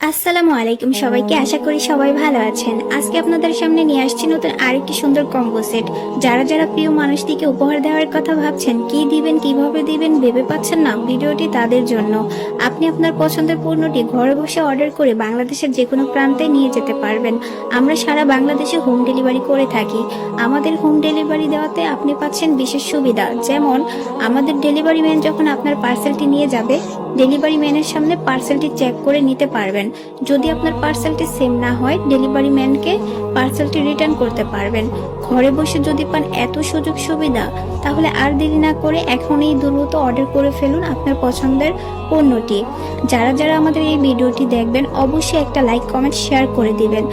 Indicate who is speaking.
Speaker 1: আসসালামু আলাইকুম সবাইকে, আশা করি সবাই ভালো আছেন। আজকে আপনাদের সামনে নিয়ে আসছি নতুন আরেকটি সুন্দর কম্বো সেট। যারা যারা প্রিয় মানুষটিকে উপহার দেওয়ার কথা ভাবছেন, কি দিবেন কিভাবে দিবেন ভেবে পাচ্ছেন না, ভিডিওটি তাদের জন্য। আপনি আপনার পছন্দের পণ্যটি ঘরে বসে অর্ডার করে বাংলাদেশের যে কোনো প্রান্তে নিয়ে যেতে পারবেন। আমরা সারা বাংলাদেশে হোম ডেলিভারি করে থাকি। আমাদের হোম ডেলিভারি দেওয়াতে আপনি পাচ্ছেন বিশেষ সুবিধা, যেমন আমাদের ডেলিভারি ম্যান যখন আপনার পার্সেলটি নিয়ে যাবে, ডেলিভারি ম্যানের সামনে পার্সেলটি চেক করে নিতে পারবেন। যদি আপনার পার্সেলটি সেম না হয়, ডেলিভারি ম্যানকে পার্সেলটি রিটার্ন করতে পারবেন। ঘরে বসে যদি পান এত সুযোগ সুবিধা, তাহলে আর দেরি না করে এখনই দ্রুত অর্ডার করে ফেলুন আপনার পছন্দের পণ্যটি। যারা যারা আমাদের এই ভিডিওটি দেখবেন, অবশ্যই একটা লাইক কমেন্ট শেয়ার করে দিবেন।